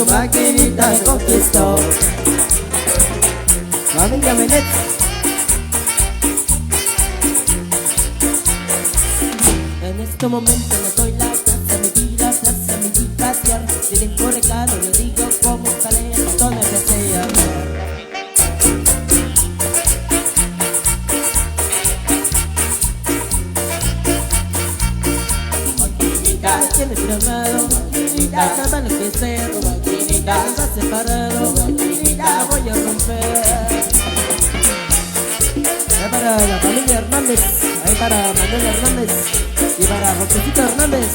tu maquinita me conquistó. Familia Menet. En este momento le doy la casa, mi vida, plaza, mi vida, pasear. Si tengo recado, yo digo cómo estaré, donde desea. Maquinita, tienes programado, maquinita, nada más lo que sea, maquinita, está separado, maquinita, la voy a romper. Ahí para la familia Hernández, ahí para Manuel Hernández y para Josecito Hernández.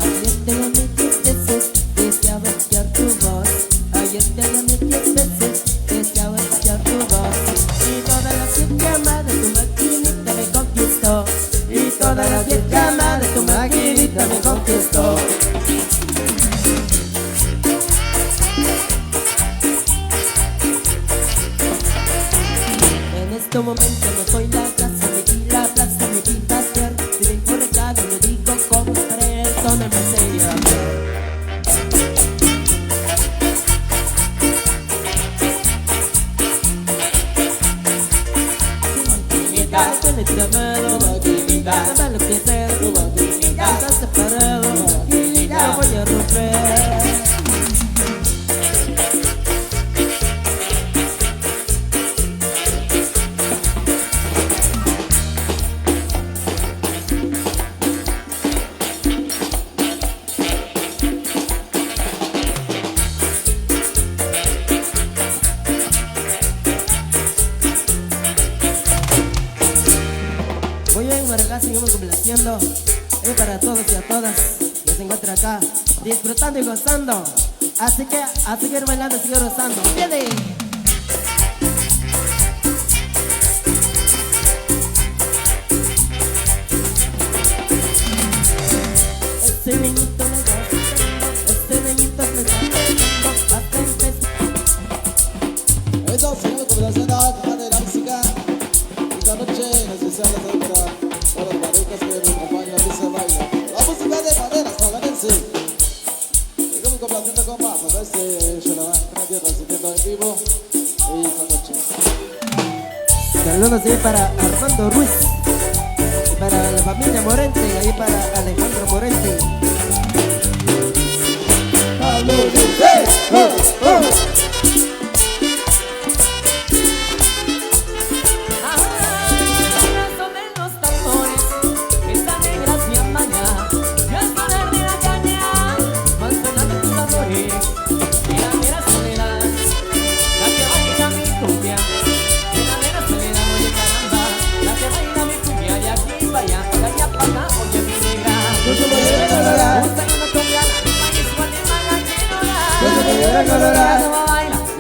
Ayer te llamé 10 veces, deseaba escuchar tu voz. Ayer te llamé 10 veces, deseaba escuchar tu voz. Y todas las 10 llamadas de tu maquinita me conquistó. Y todas las 10 llamadas de tu maquinita me conquistó. En este momento me doy la casa, me di la plaza, me di pasear. Si vengo recado, le digo cómo estaré, donde me sea. Maquinita, tienes llamado, maquinita, nada lo que sea, maquinita, estás separado, maquinita, la voy a romper. Muy bien, Maracá, seguimos complaciendo para todos y a todas que se encuentran acá disfrutando y gozando. Así que a seguir bailando, a seguir gozando. ¡Viene! Este niñito me está gustando, este niñito me está gustando, hasta empezar. Eso, seguimos complaciendo de manera música. Esta noche necesaria para las parejas que nos acompañan a ese baile. La música de manera paganense. Seguimos complaciendo con más. A ver si Yolaván Radio transmitiendo en vivo esta noche. Saludos ahí para Armando Ruiz y para la familia Morente, ahí para Alejandro Morente.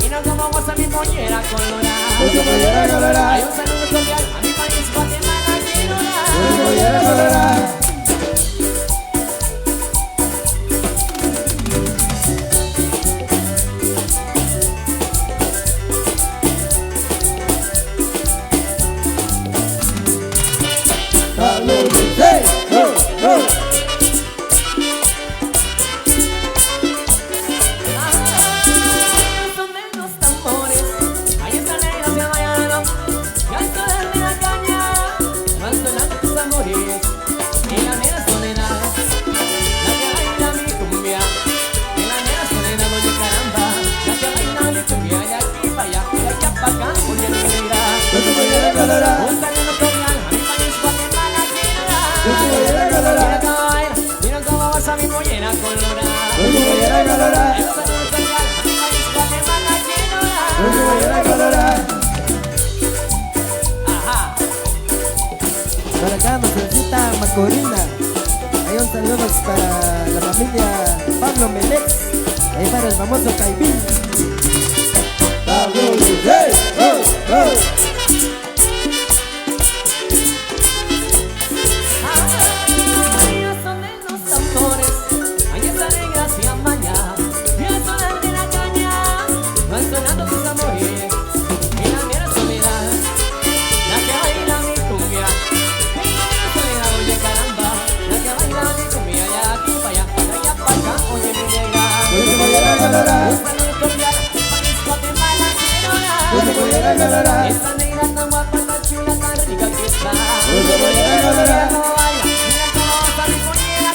Mira cómo goza mi pollera colorada. Hay un saludo cordial a mi país, Guatemala, mira cómo goza mi pollera colorada. Para acá nos felicita Macorina. Hay un saludo para la familia Pablo Menex, ahí para el famoso Caibín. colorar. Esta negra tan guapa, tan chula, tan rica que está. Mucho mañana colorar. Mira cómo baila, mira cómo goza mi pollera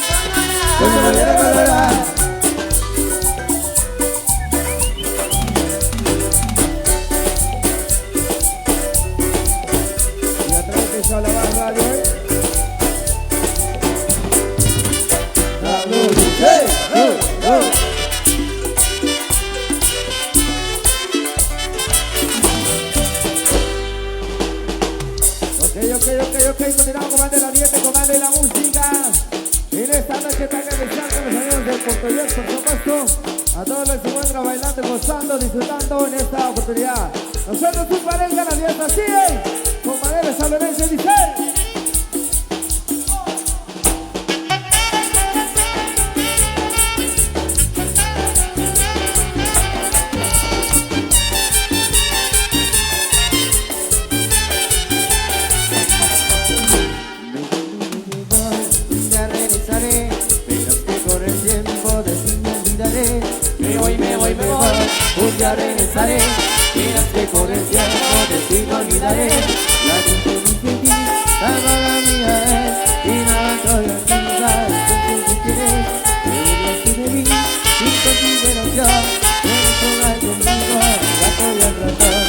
Mucho colorada. mañana colorar. Y atrás que solo va radio, La luz, hey, Ok, continuamos con más de la dieta, con más de la música. En esta noche tan especial con los amigos del Portollón, por supuesto. A todos los que se encuentran bailando, gozando, disfrutando en esta oportunidad. Nosotros su pareja, la dieta sigue. Con Madera Salonense dice. Un día regresaré, miras que corre el tiempo, de ti no olvidaré. La gente dice ti, la mala mía es, y nada soy amiga, entonces si quieres, te burlaste de mí, sin consideración, quieres jugar conmigo, al gato y al ratón,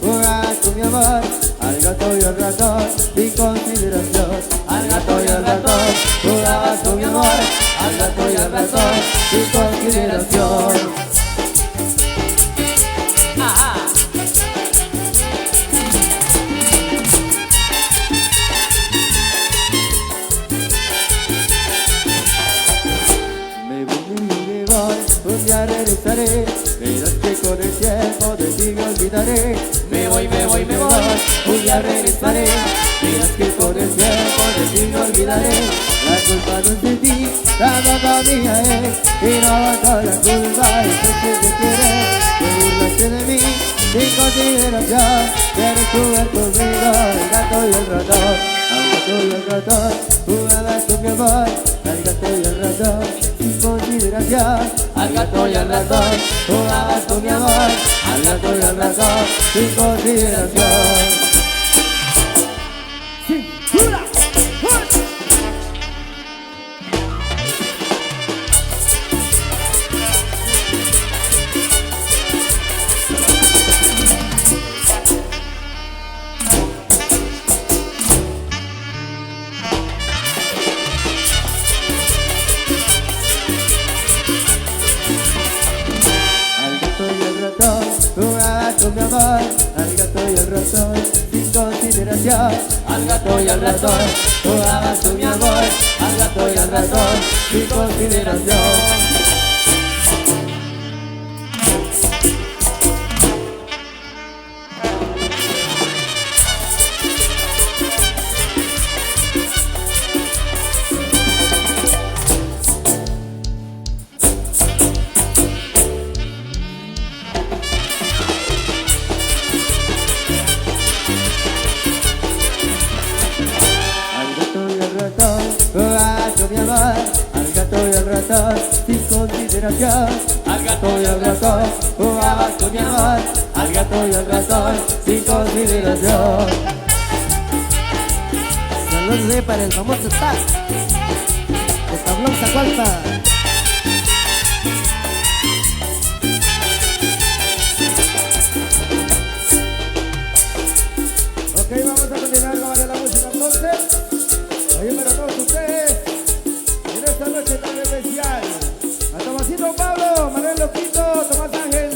jugar con mi amor, al gato y al ratón, sin consideración, Al gato y al ratón, jugabas con mi amor. Al gato y al ratón, sin consideración. Un día regresaré, verás que con el tiempo de ti me olvidaré. Me voy, me voy, me voy. Un día regresaré, verás que con el tiempo de ti me olvidaré. La culpa no es de ti, la mamá mía es, y no aguanto la culpa, entonces te quieres, te burlaste de mí, sin consideración, quieres jugar conmigo, el gato y el ratón, al gato y el ratón, jugabas con mi amor, al gato y el ratón, sin consideración. Al gato y al ratón, Jugabas con mi amor, al gato y al ratón, sin consideración. Jugabas con mi amor, al gato y al ratón, sin consideración. al gato y al ratón, Jugabas con mi amor, al gato y al ratón, sin consideración. Jugabas con mi amor, al gato y al ratón, sin consideración. al gato Gato y al ratón, jugabas con mi amor, al gato y al ratón, sin consideración. Saludos para el famoso Tac de Tablón Zacualpa. Ok, vamos a continuar con la música entonces. Oye, para todos ustedes, en esta noche tan especial, a Tomasito Pablo, Manuel Loquito, Tomás Ángel,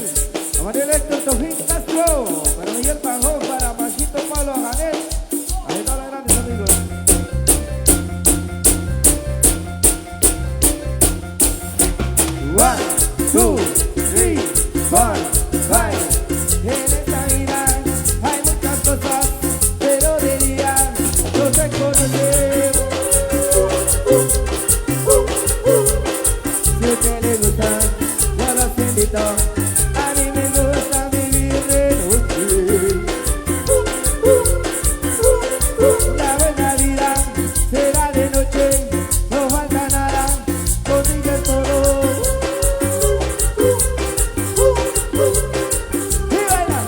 a Manuel Héctor Tojín Castro, para Miguel Panjón, para Machito Pablo, a Janet, ahí están los grandes amigos. One, two, three, four, five. En esta vida hay muchas cosas, pero de día no se conocemos. Si a usted le gusta, yo los invito. A mí me gusta vivir de noche. La buena vida será de noche, no falta nada, consigue todo. Y baila,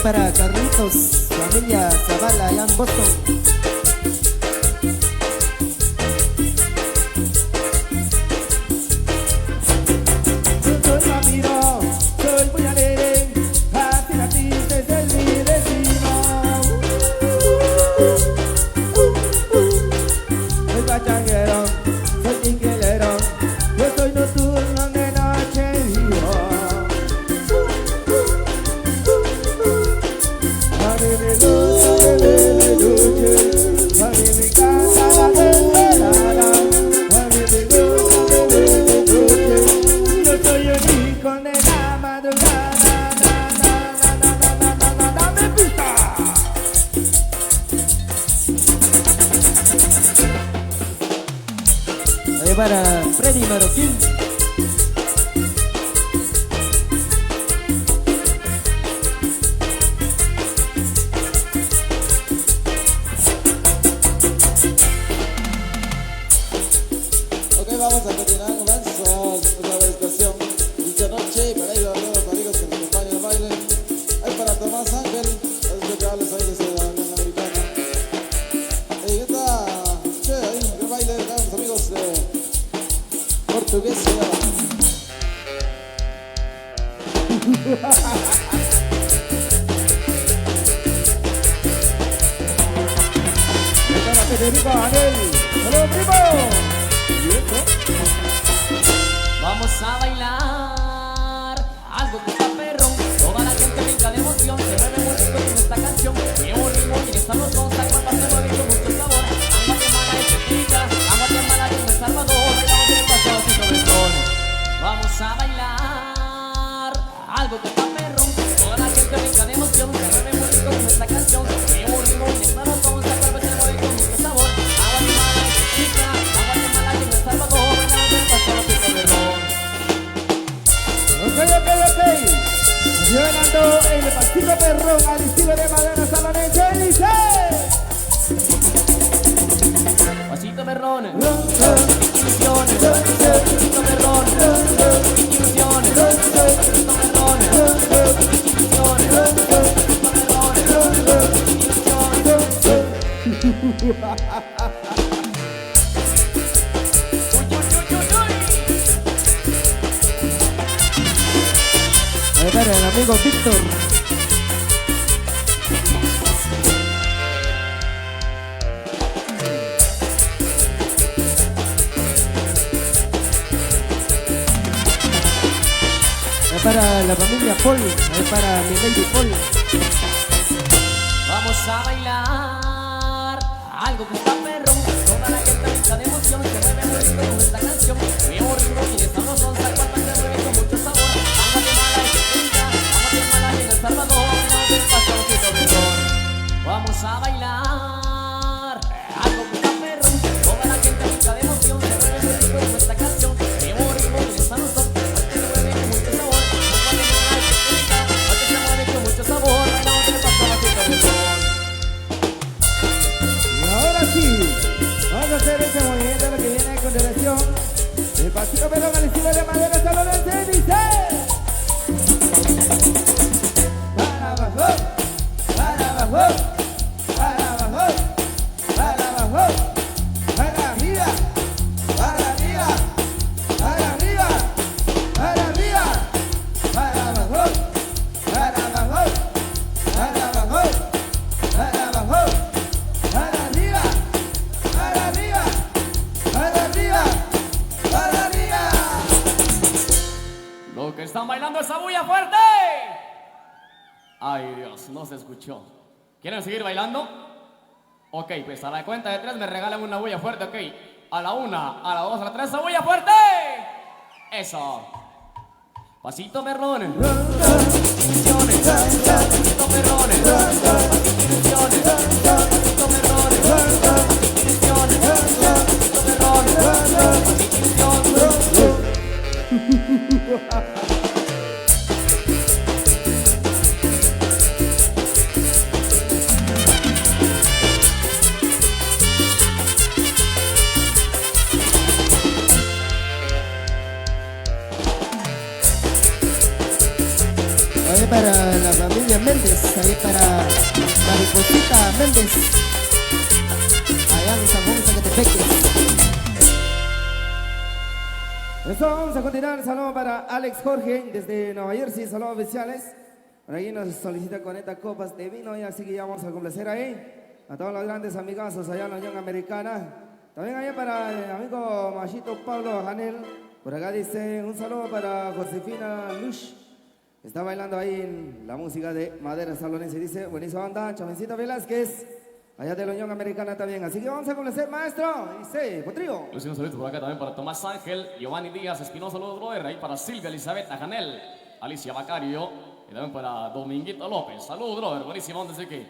para Carlitos, familia Zavala, allá en Boston. Soy Ramiro, soy muy alegre, así naciste, es mi destino. Soy pachanguero, soy tinguelero, yo soy nocturno de noche vivo. A mí me gusta beber de noche, a mí me encanta la desvelada, a mí me gusta beber de noche. Yo soy un hijo de la madrugada, dame pista. Ahí para Freddy Marroquín. Ok, vamos a continuar con nuestra estación esta noche y para ello a los amigos que nos acompañan al baile. Hay para Tomás Ángel, los locales ahí desde la Unión Americana. Y esta che, ahí el baile de los amigos de Portuguesa. Para Federico Anel, ¡hola primo! ¿Y esto? Vamos a bailar algo que está perrón. Toda la gente brinca de emoción, se mueve muy rico con esta canción. Llevo ritmo y en esta nos consta, cuerpa se mueve con mucho sabor. Agua de mala de Chiquita, agua de mala de El Salvador, bailamos de paseo sin doblezón. Vamos a bailar algo que está perrón. Toda la gente brinca de emoción, se mueve muy rico con esta canción. Llevo ritmo y en esta nos consta, cuerpa se mueve con mucho sabor. Agua de mala de Chiquita, agua de mala de El Salvador, bailamos de paseo sin doblezón. Ok. Llevando el pasito perrón al estilo de Madera Salonense, dice. Pasito perrón, ilusiones, pasito perrón, ilusiones, pasito perrón, ilusiones, pasito perrón, Ahí para el amigo Víctor. Ahí para la familia Paul. Ahí para mi baby Paul. Vamos a bailar algo que está perrón. Toda la gente brinca de emoción, se mueve muy rico con esta canción. Vivo ritmo y esta no son cuerpa se mueve con mucho sabor. Agua de mala y Chiquita, agua de mala y en El Salvador, bailamos del paseo sin doblezón. Vamos a bailar algo que está perrón. Toda la gente brinca de emoción, se mueve muy rico con esta canción. Vivo ritmo y esta no son cuerpa se mueve con mucho sabor. Agua de mala y Chiquita, agua que se mueve con mucho sabor, bailamos del paseo sin doblezón. Y ahora sí, vamos a hacer ese movimiento lo que viene a continuación. El pasito perrón al estilo de Madera Salonense, dice. Para abajo, para abajo, para abajo, para abajo, para arriba, para arriba, para arriba, para arriba, para abajo, para abajo, para abajo, para abajo, para arriba, para arriba, para arriba, para arriba. Lo que están bailando esa bulla fuerte. Ay Dios, no se escuchó. ¿Quieren seguir bailando? Ok, pues a la cuenta de 3 me regalan una bulla fuerte, ok. A la 1, a la 2, a la 3, ¡esa bulla fuerte! Eso. Pasito perrones. Ilusiones. Pasito perrones. Ilusiones. Pasito perrones. Ilusiones. Pasito perrones. Ilusiones. Ahí para la familia Silvia Méndez, ahí para Mariposita Méndez, allá en San Juan Zacatepeques. Eso, vamos a continuar. Saludos para Alex Jorge desde Nueva Jersey. Saludos oficiales. Por ahí nos solicita 40 copas de vino y así que ya vamos a complacer ahí a todos los grandes amigazos allá en la Unión Americana. También allá para el amigo Machito Pablo Janel. Por acá dice un saludo para Josefina Lush. Está bailando ahí en la música de Madera Salonense. Dice, buenísima banda, Chamencita Velázquez. Allá de la Unión Americana también. Así que vamos a complacer, maestro. Dice, Potrillo. Un saludo por acá también para Tomás Ángel, Giovanni Díaz, Espinosa, los brother. Ahí para Silvia Elizabeth Janel, Alicia Bacario. Y también para Dominguito López. Saludos, brother. Buenísimo. Desde que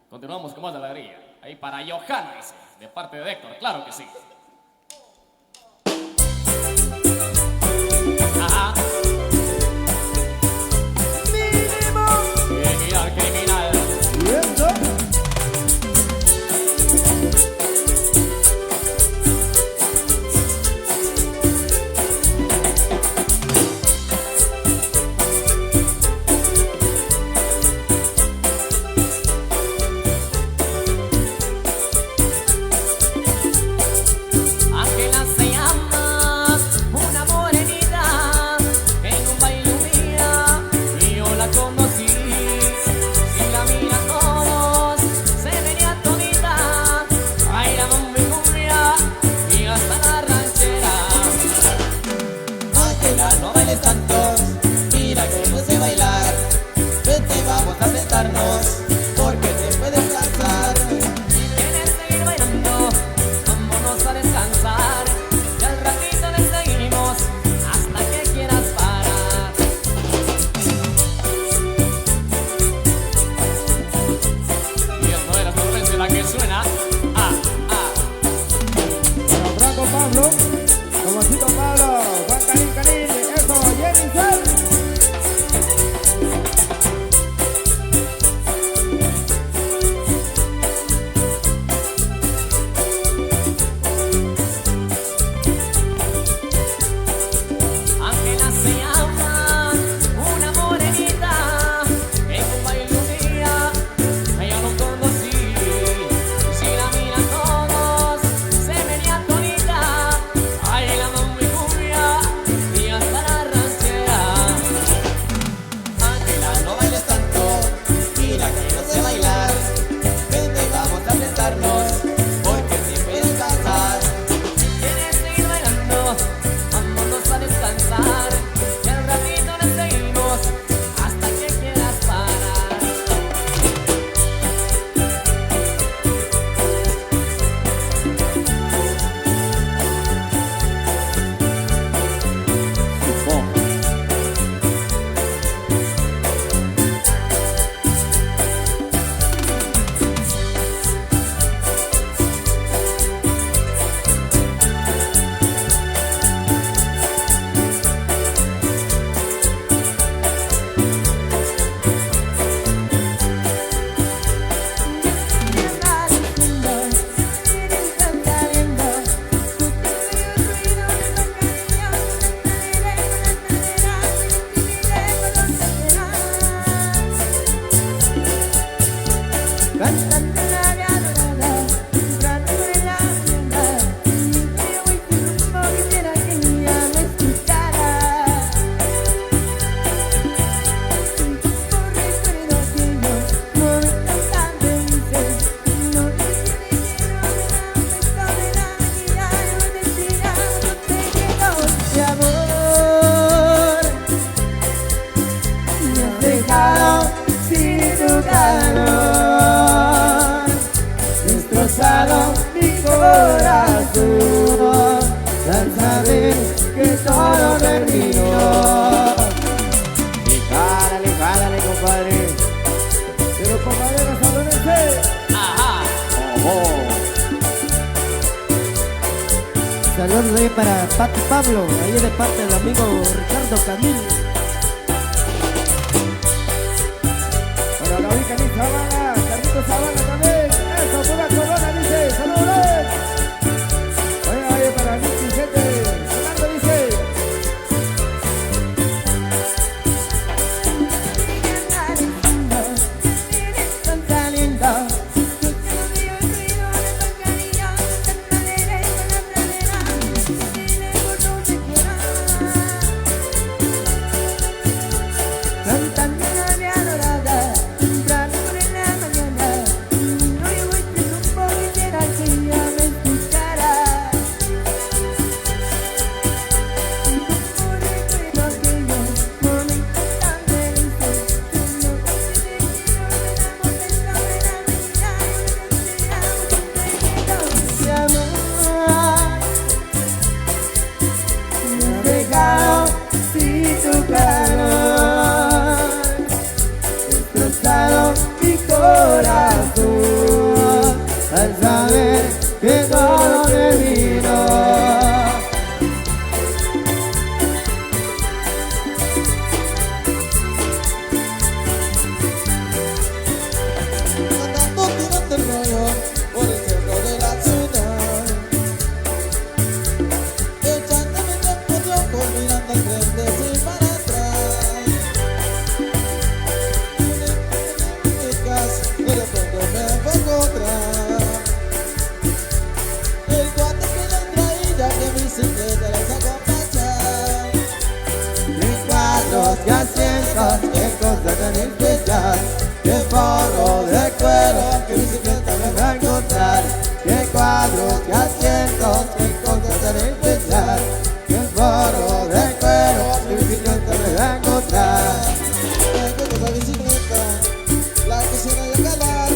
continuamos con más de la alegría. Ahí para Johanna, dice, de parte de Héctor. Claro que sí. Ajá. Criminal, criminal. Y eso. Ángela se llama, una morenita, en un baile un día, y yo la conocí. Si la miran todos, se venía todita, bailamos mi cumbia, y hasta la ranchera. Ángela, no bailes tanto, mira que no sé bailar. Vete, vamos a sentarnos, porque te puedes cansar. ¿Quieres seguir bailando? Vámonos a descansar, y al ratito le seguimos, hasta que quieras parar. Y esto era Torrense la que suena. Don Franco Pablo, Tomasito Pablo, Juan Canín Canín, eso, Jennifer. Ángela se llama, una morenita, en un baile un día, ella no conocí. Si la miran todos, se venía todita, bailando mi cumbia, y hasta la ranchera. Ángela, no bailes tanto, mira que no sé bailar. Vete, vamos a sentarnos, porque te puedes cansar. ¿Quieres seguir bailando? Vámonos a descansar, y al ratito le seguimos, hasta que quieras parar. Sin tu calor, destrozado mi corazón, al saber que todo terminó. Y jálale, compadre. Pero compadre, no salónense. Ajá. Saludos ahí para Pati Pablo, ahí de parte del amigo Ricardo Camilo. Para la ubica ni Sabana, Carlito Sabana también. Eso, pura corona, dice. Saludos. Oye, oye, para Nicky, gente. Fernando dice. que todo terminó. Andando tirando el rollo por el centro de la ciudad, echándome tiempo yo mirando al frente sin para atrás. Y de repente me fue a encontrar el cuate que le traía, que bicicleta le sacó a pasear. Qué cuadros, qué asientos, qué cosa tan especial. Qué forro de cuero, qué bicicleta me va a encontrar. Qué cuadros, qué asientos, qué cosa tan especial. Qué forro de cuero, qué bicicleta me va a encontrar. Encuentro esa bicicleta, la quisiera yo calar,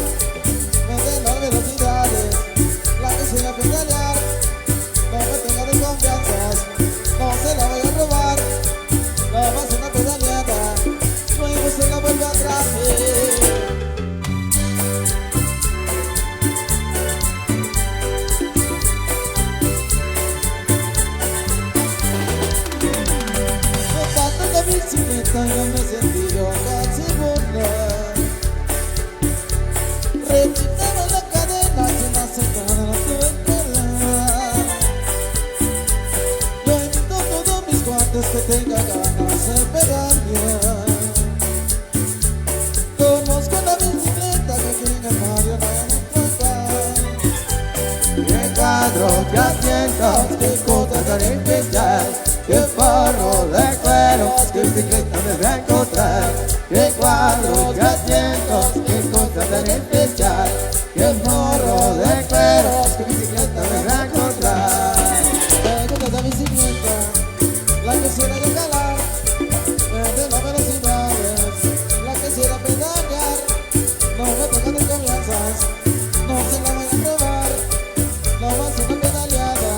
vender las velocidades, la quisiera pedalear. No me tenga desconfianzas, no se la voy a robar. Nada más una pedaleada, luego se la vuelve atrás. Montando la bicicleta ya me sentí yo casi burlar. Rechitaba la cadena, se la semana la tuve que jalar. Yo invito a todos mis cuates que tengan ganas de pedalear. Conozco la bicicleta que aquí en el barrio no me encuentran. Qué cuadros, qué asientos, qué cosa tan especial. Qué forro de cuero, qué bicicleta me va a encontrar. Qué cuadros, qué asientos, qué cosa tan especial. Qué forro de cuero, qué bicicleta me va a encontrar. Tengo esa bicicleta, la quisiera yo calar, vender las velocidades, la quisiera pedalear. No me tocan desconfianzas, no se la voy a probar. No más una pedaleada,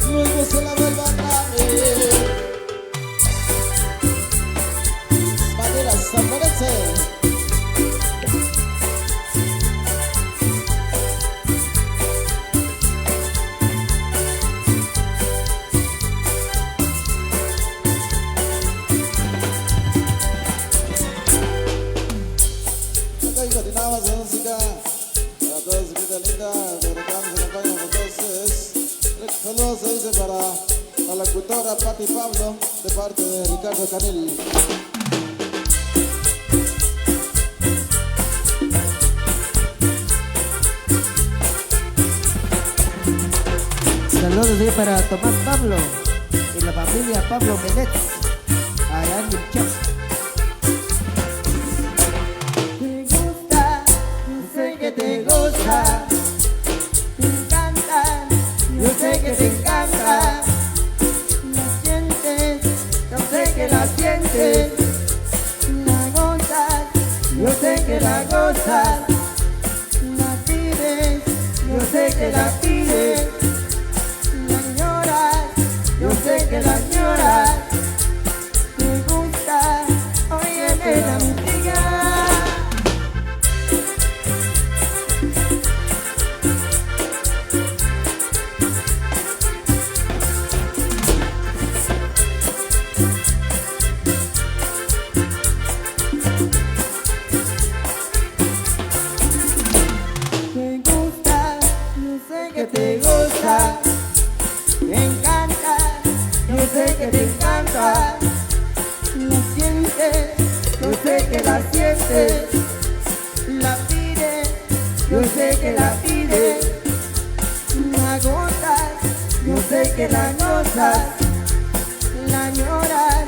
luego se la vuelvo a traer. Maneras a florecer. Acá y continuamos de música para todos, chiquita linda, que reclamos se acompañan entonces. Saludos se dice para la locutora Pati Pablo de parte de Ricardo Canel. Saludos ahí para Tomás Pablo y la familia Pablo Menet, allá en Milchas. Te gusta, yo sé que te gusta. Te encanta, yo sé que te encanta. La sientes, yo sé que la sientes. La gozas, yo sé que la gozas. La pides, yo sé que la pides. La añoras, yo sé que la añoras. Te gusta, óyeme la música. Te gusta, yo sé que te gusta. Te encanta, yo sé que te encanta. La sientes, yo sé que la sientes. La pides, yo sé que la pides. La gozas, yo sé que la gozas. La añoras,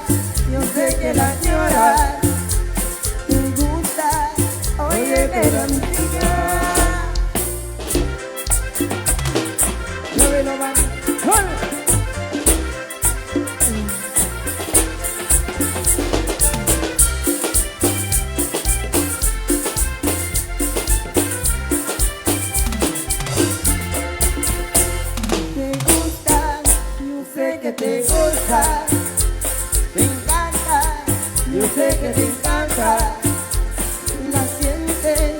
yo sé que la añoras. Te gusta, óyeme la música. Llévelo, man. ¡Hola! Te gusta, yo sé que te gusta. Te encanta, yo sé que te encanta. La sientes,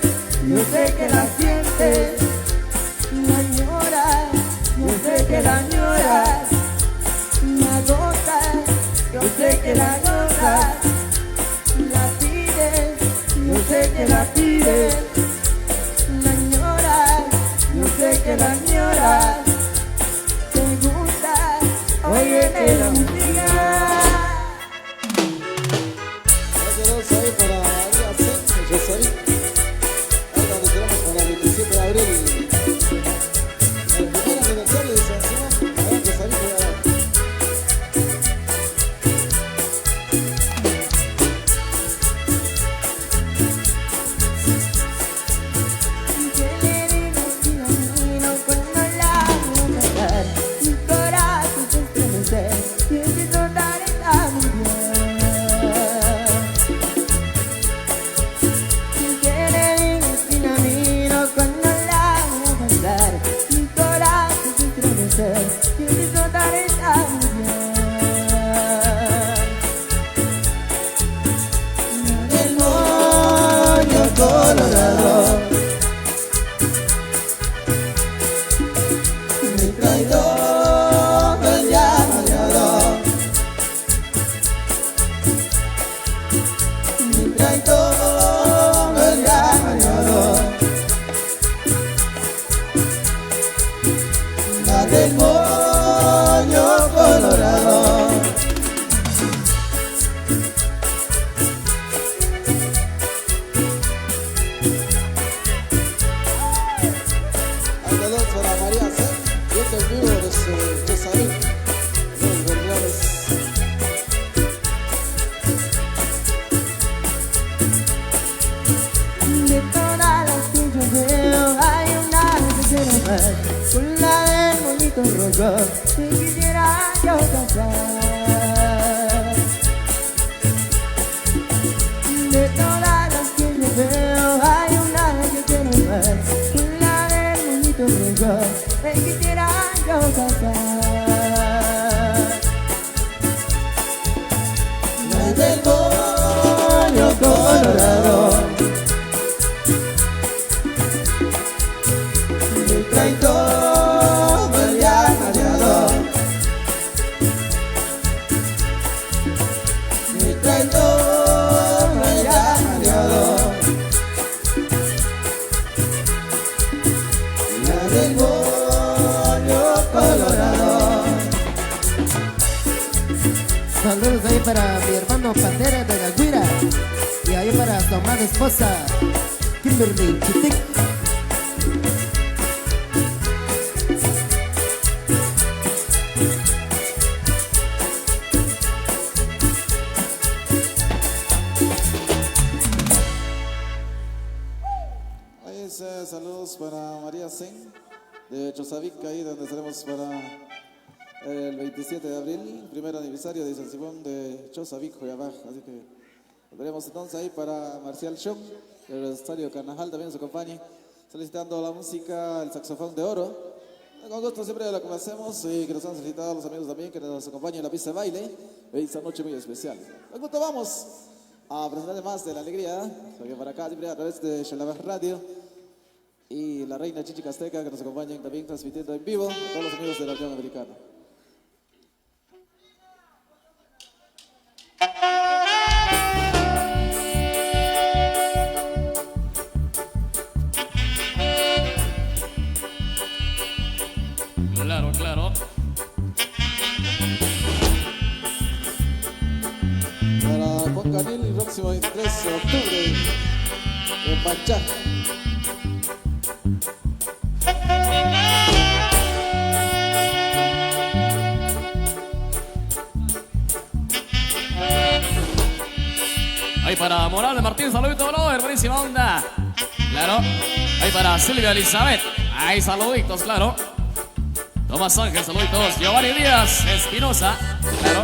añoras, te gusta, óyete la música. Saludos ahí para María Zen, yo soy. Ahí donde tenemos para el 27 de abril. El primer aniversario de San Simón. Ahí yo soy, Colorado, mi traidor me llama leador, mi traidor me llama leador, la del moño colorado. para María Zen, y este en vivo desde Chosavik, los Verglares. De todas las que yo veo hay una que quiero más, con la del moñito rojo que quisiera yo casar. De todas las que yo veo hay una que quiero más, con la del moñito rojo que quisiera yo casar. La del moño colorado, mi traidor me llama leador, mi traidor me llama leador, la del moño colorado. Saludos ahí para mi hermano Pantera de la Guira y ahí para su amada esposa Kimberly Chitic. Ahí saludos para María Zen de Chosavik, ahí donde estaremos para el 27 de abril, primer aniversario de San Simón de Chosavik, Joyabaj. Así que nos veremos entonces ahí para Marcial Shock, el estadio Carnajal también nos acompañe, solicitando la música, el saxofón de oro. Con gusto siempre lo que hacemos y que nos han solicitado los amigos también que nos acompañen en la pista de baile esta noche muy especial. Con gusto vamos a presentar más de la alegría, porque para acá siempre a través de Xalabaj Radio y la reina Chichi Casteca que nos acompañan también transmitiendo en vivo a todos los amigos de la Unión Americana. Claro, claro. Para Juan Canil, el próximo 23 de octubre en Pachá. Ahí para Morales Martín, saludito, brother, buenísima onda. Claro. Ahí para Silvia Elizabeth. Ahí saluditos, claro. Tomás Ángel, saluditos. Giovanni Díaz Espinosa. Claro.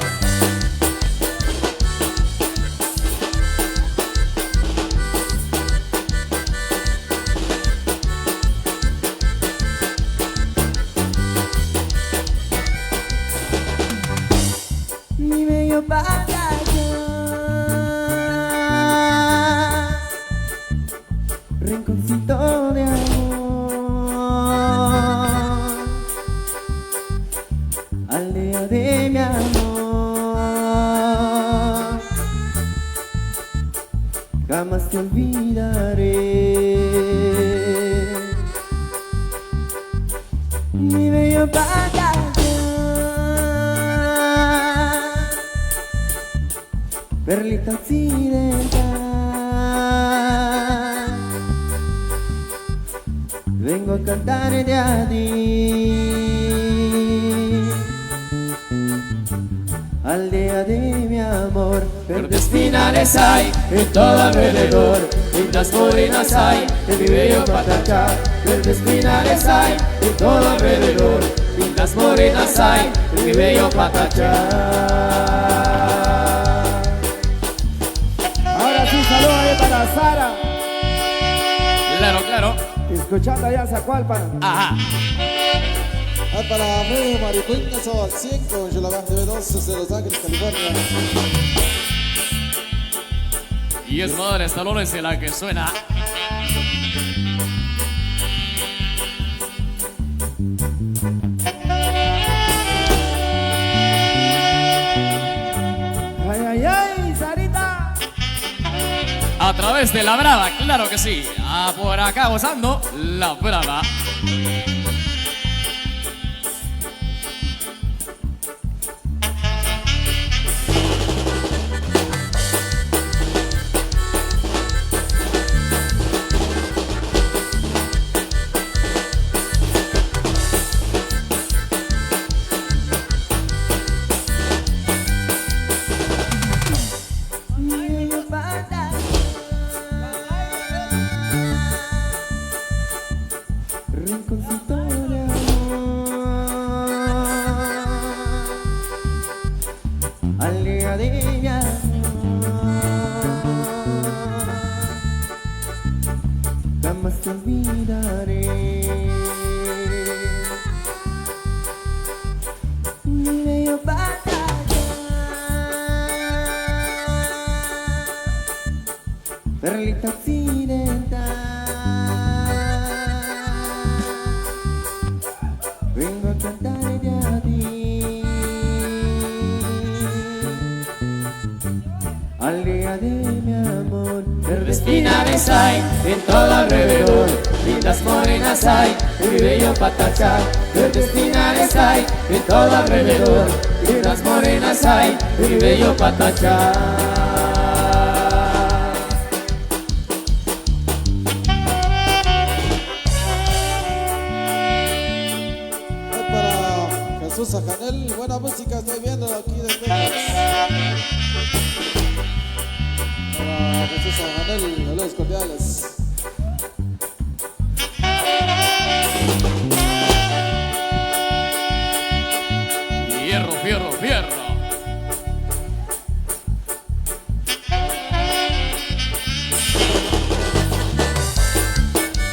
Mi bello palacio, rinconcito de amor, aldea de mi amor, jamás te olvidaré. mi bello Patachán. Perlita occidental, vengo a cantarte a ti, aldea de mi amor. Verdes pinares hay en todo alrededor, lindas morenas hay en mi bello Patachán. Verdes pinares hay en todo alrededor, lindas morenas hay en mi bello Patachán. Ahora sí, saludos ahí para Sara, Claro, claro. escuchando allá en Zacualpan. Ajá. Para mí, Maricuín, eso al 5, yo la bajo de 2 desde Los Ángeles, California. Y es madre esta Lorenz la que suena. Ay, ay, ay, Sarita. A través de la brava, claro que sí. Ah, por acá gozando la brava. Mi bello Patachán, rinconcito de amor, aldea de mi amor, jamás te olvidaré. Mi bello Patachán, perlita occidental, vengo a cantarte a ti, aldea de mi amor. Verdes pinares hay en todo alrededor, lindas morenas hay en mi bello Patachán. Verdes pinares hay en todo alrededor, lindas morenas hay en mi bello Patachán. Para Jesús Ajanel, buena música, estoy viendo aquí de Texas. Para Jesús Ajanel, saludos cordiales. Fierro, fierro, fierro.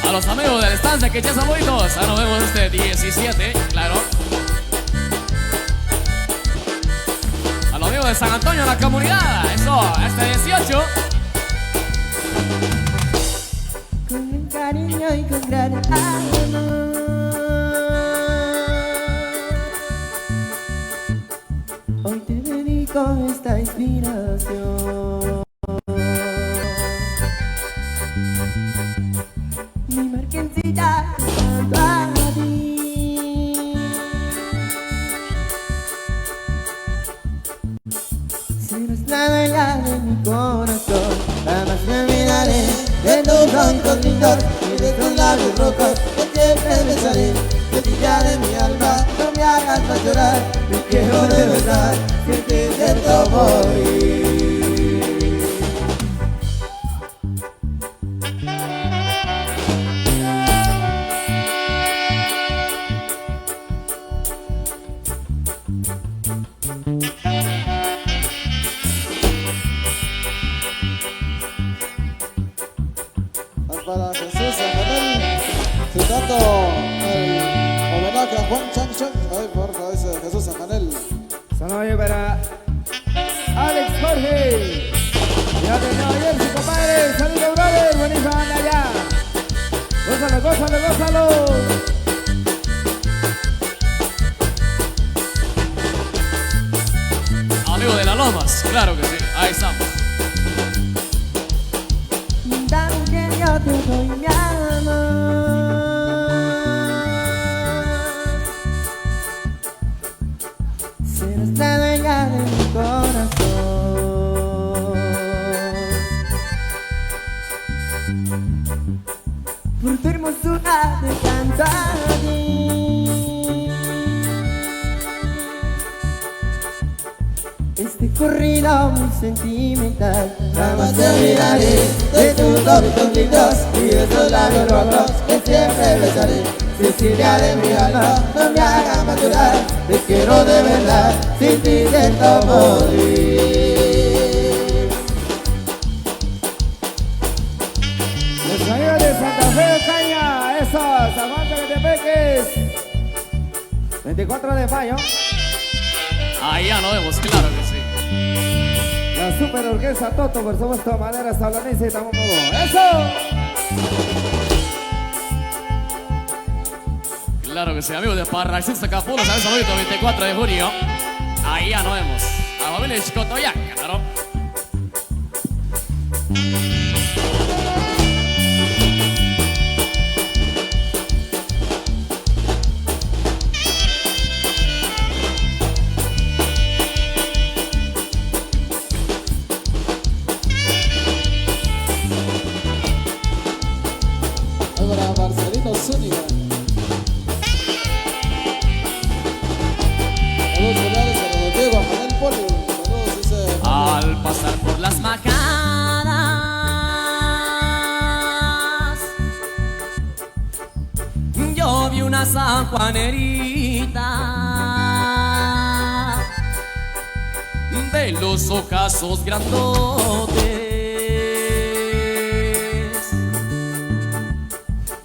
A los amigos de la estancia que ya son bonitos, nos vemos este 17, claro. A los amigos de San Antonio, la comunidad, eso, este 18. Con gran cariño y con gran amor, hoy te dedico esta inspiración. Mi marquesita junto a ti, serás la dueña de mi corazón. Jamás me olvidaré de tus ojos lindos y de tus labios rojos, que siempre besaré. Botella de mi alma, no me hagas más llorar, te quiero de verdad, que te siento morir. Para Jesús Ajanel, citando el homenaje a Juan Chang. Ay, por favor, dice Jesús Ajanel. Saludos para Alex Jorge, ya de Nueva Jersey, compadre. Saludos, brother. Buenísima banda allá. Gózalo, gózalo, gózalo. Amigo de las Lomas, claro que sí, ahí estamos. Dame que yo te doy mi amor. corrida muy sentimental. Jamás te olvidaré de tus ojitos lindos y de esos labios rojos que siempre besaré. Cecilia de mi alma, no me hagas más llorar, te quiero de verdad, sin ti siento morir. Los amigos de Santa Fe de Caña, eso, San Juan de Catepeques, 24 de mayo, Ahí ya lo vemos, claro que sí. la super orquesta Toto, por supuesto, madera sablonense y Tamaulipas. ¡Eso! Claro que sí, amigos de Parraxista Capulo, ¿sabes? Saludito, 24 de junio. Ahí ya nos vemos. A familia Chicotoyac, claro. Ahora Marcelino Zúñiga. Saludos cordiales para don Diego, a Manuel Poli. Saludos, dice. Al pasar por las majadas, yo vi una sanjuanerita de los ojazos grandotes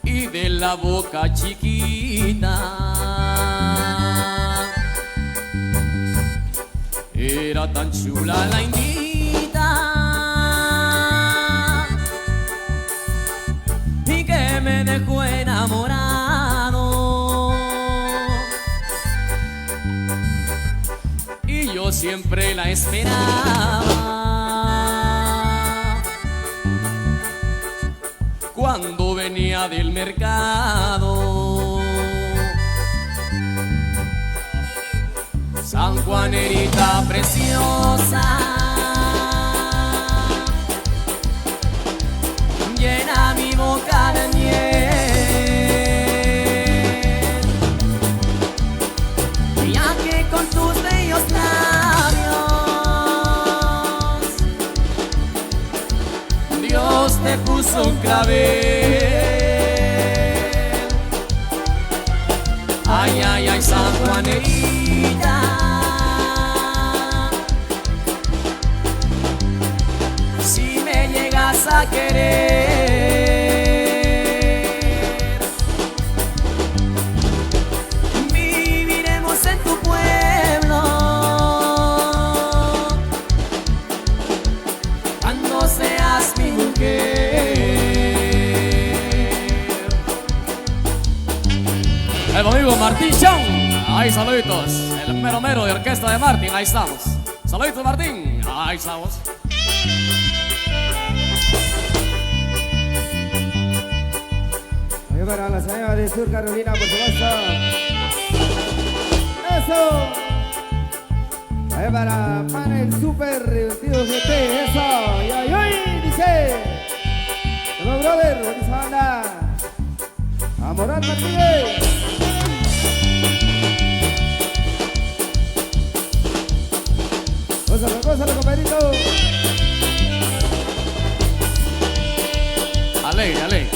y de la boca chiquita. Era tan chula la indita y que me dejó enamorado. Y yo siempre la esperaba cuando venía del mercado. Sanjuanerita preciosa, llena mi boca de miel, ya que con tus bellos labios Dios te puso un clavel. Ay, ay, ay, Sanjuanerita, si me llegas a querer, viviremos en tu pueblo cuando seas mi mujer. El amigo Martín Chong, ahí saluditos, el mero mero de orquesta de Martín, ahí estamos. Saluditos Martín, ahí estamos. Ahí para la señora de Sur Carolina, por supuesto. Eso. Ahí para Panel Super Divertido GT, eso. Y ay, ay, dice. Hello, brother, buenísima banda. A Morán Martínez. Gózalo, compadrito. Alegre, alegre.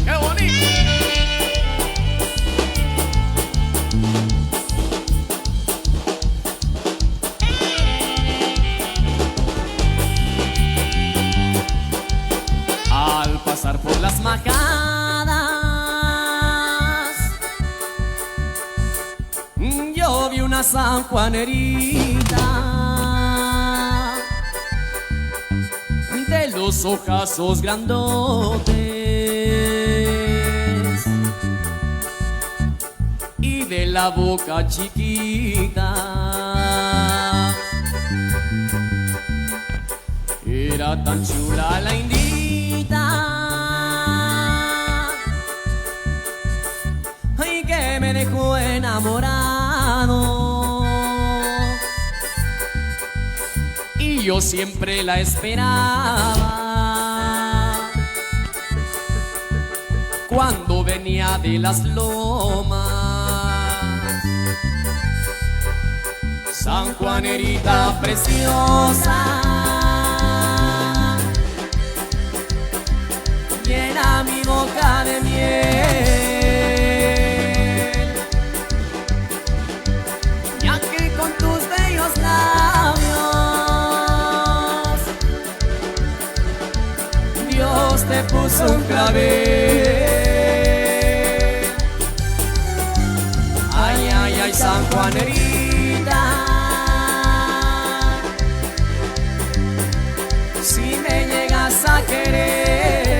¡Qué bonito! Al pasar por las majadas, yo vi una sanjuanerita de los ojazos grandotes y de la boca chiquita. Era tan chula la indita, ay, que me dejó enamorado. Y yo siempre la esperaba cuando venía de las lomas. San Juanerita preciosa, llena mi boca de miel, ya que con tus bellos labios Dios te puso un clavel. Ay, ay, ay, San Juanerita, si me llegas a querer,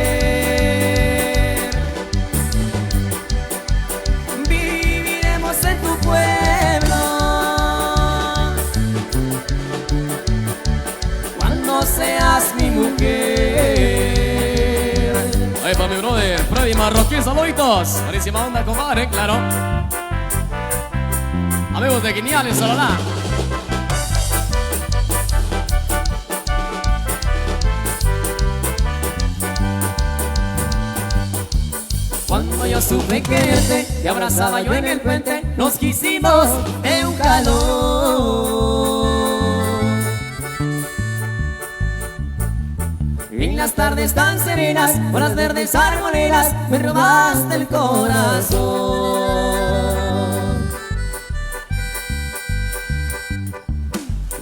viviremos en tu pueblo cuando seas mi mujer. Ahí para mi brother Freddy Marroquín, saluditos. Buenísima onda, compadre, claro. Amigos de Guineales, Sololá. Cuando yo supe quererte, te abrazaba yo en el puente, nos quisimos de un calor. En las tardes tan serenas, con las verdes arboledas, me robaste el corazón.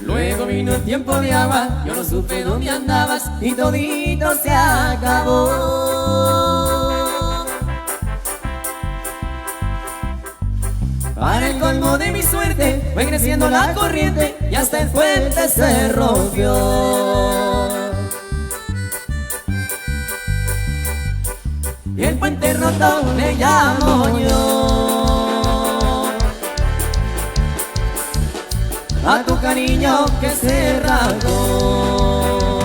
Luego vino el tiempo de agua, yo no supe dónde andabas y todito se acabó. Para el colmo de mi suerte, fue creciendo la corriente y hasta el puente se rompió. Y el puente roto le llamo yo a tu cariño que se rasgó.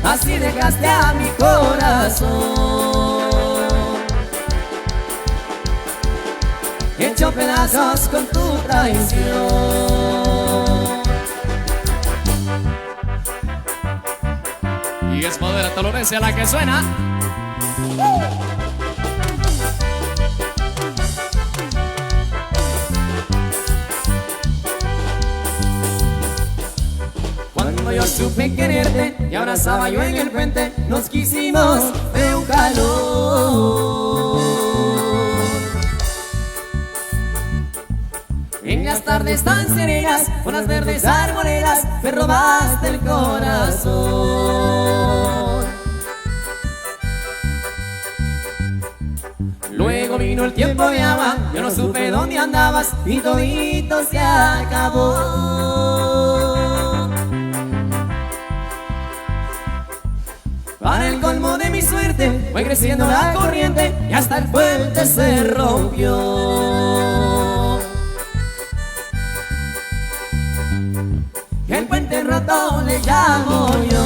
Así dejaste a mi corazón hecho pedazos con tu traición. Y es madera tolorense la que suena. Cuando yo supe quererte, te abrazaba yo en el puente, nos quisimos de un calor. En las tardes tan serenas, con las verdes arboledas, me robaste el corazón. Luego vino el tiempo de agua, yo no supe dónde andabas y todito se acabó. Para el colmo de mi suerte, fue creciendo la corriente y hasta el puente se rompió. El puente roto le llamo yo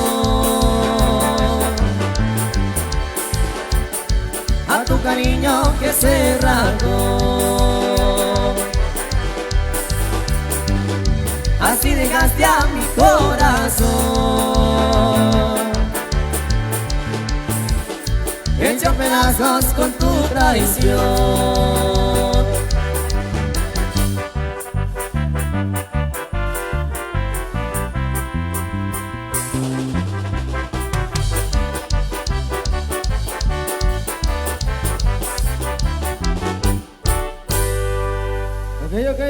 a tu cariño que se rasgó. Así dejaste a mi corazón hecho pedazos con tu traición.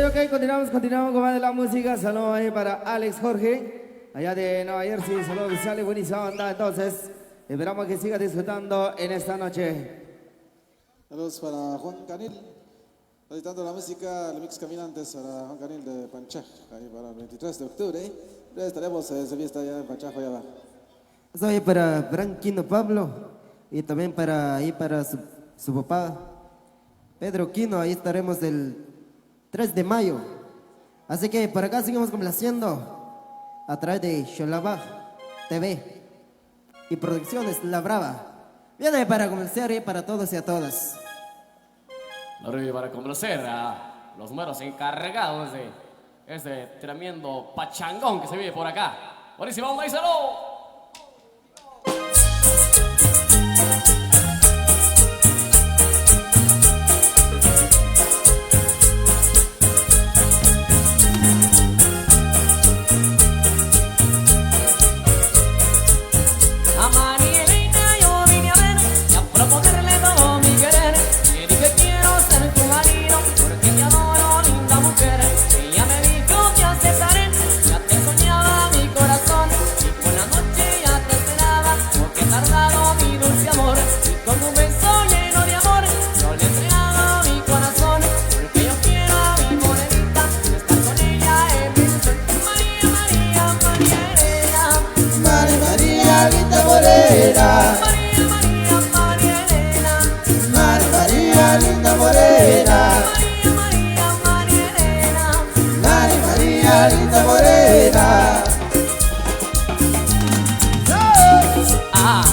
Ok, continuamos con más de la música. Saludos ahí para Alex Jorge, allá de Nueva Jersey. Saludos visuales, buenísima onda. Entonces, esperamos que siga disfrutando en esta noche. Saludos para Juan Canil. Editando la música, el mix Caminantes para Juan Canil de Panchaj, ahí para el 23 de octubre. Estaremos en esa fiesta allá en Panchaj, allá abajo. Soy para Branquino Pablo y también para su papá Pedro Quino. Ahí estaremos el 3 de mayo. Así que por acá seguimos complaciendo a través de Xolabaj TV y Producciones La Brava. Viene para complacer y para todos y a todas. Para complacer a los meros encargados de este tremendo pachangón que se vive por acá. Buenísimo, vamos a díselo. linda morena. María, María Elena. María, linda morena. Ah.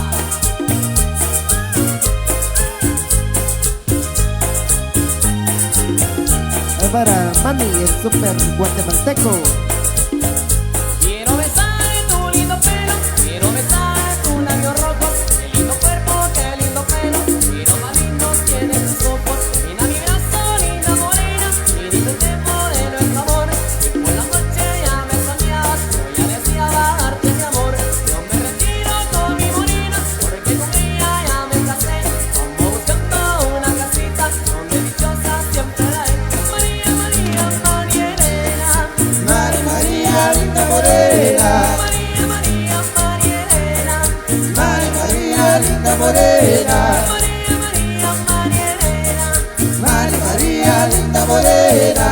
Es para Manny, el super guatemalteco. Quiero besar tu lindo pelo, quiero besar tus labios rojos, qué lindo cuerpo, qué lindo pelo, quiero más lindos tienen tus ojos. Ven a mi brazo, linda morena, y disfrutemos de nuestro amor. Y por la noche ya me soñabas, yo ya deseaba darte mi amor. Yo me retiro con mi morena, porque con ella ya me casé. Vamos buscando una casita, donde dichosa siempre la he. María, María, María Elena. María, linda morena. María, María, María Elena. María, linda morena. María, María, María Elena. María, linda morena.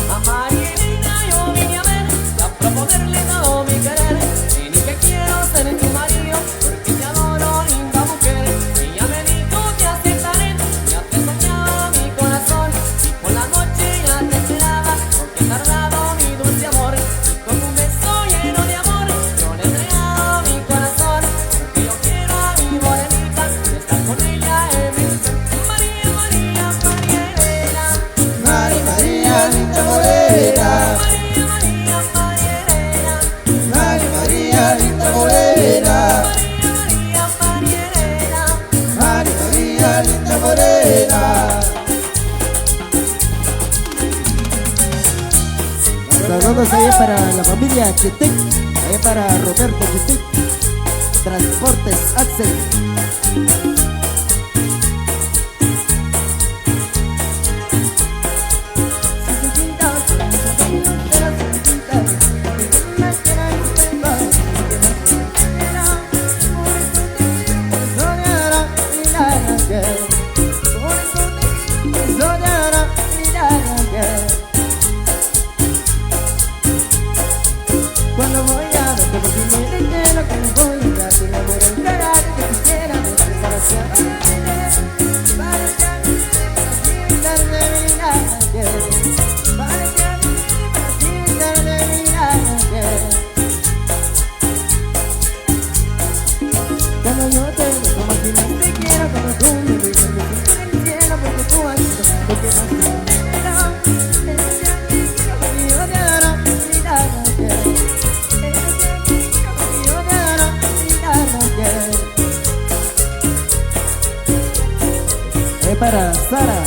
A María Elena yo vine a ver y a proponerle todo mi querer. Ven y que quiero ser tu marido, porque te adoro, linda mujer. Ella me dijo te aceptaré, ya te soñaba mi corazón. Y por la noche ya te esperaba, porque he tardado mi dulce amor. Y con un beso lleno de amor, yo le he entregado mi corazón. Porque yo quiero a mi morenita, y estar con ella en mi ilusión. María, María, María Elena. María, linda morena. María, María, María Elena. María, linda morena. María, María, María Elena. María, linda morena. Saludos ahí para la familia Chitec, ahí para Roberto Chitec, Transportes Axel. Cuando voy a verte por fin me entero que me voy a dar tu amor al llorar, que quisiera besar hacia adelante, para que a mí me tarde mirar para que a mí me tarde mirar. Cuando yo te veo como si no te quiero, como tú me dices que tú en el cielo, porque tú has sido lo que más me espera. Yo te adoro, mirar. Para Sara.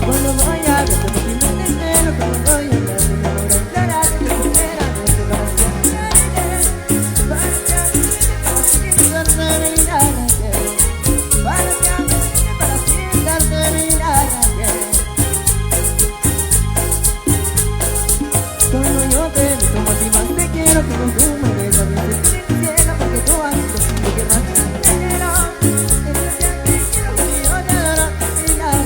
Cuando voy a verte por fin me entero, cuando voy a hablar de mi amor al llorar, que quisiera verte para siempre, para que a mí para siempre mirar, para que a mí para siempre mirar. Cuando yo te beso más y más te quiero, como tú me besas, me siento en el cielo, porque tú has sido lo que más me quiero. Es lo que quiero, porque yo te adoro, mirar.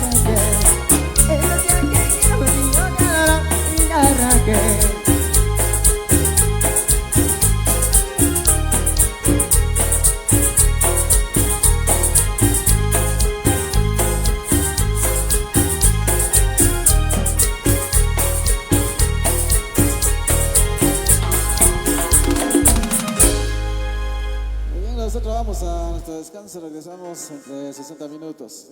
Es lo que quiero, porque yo te adoro, mirar. Muy bien, nosotros vamos a nuestro descanso, regresamos entre 60 minutos.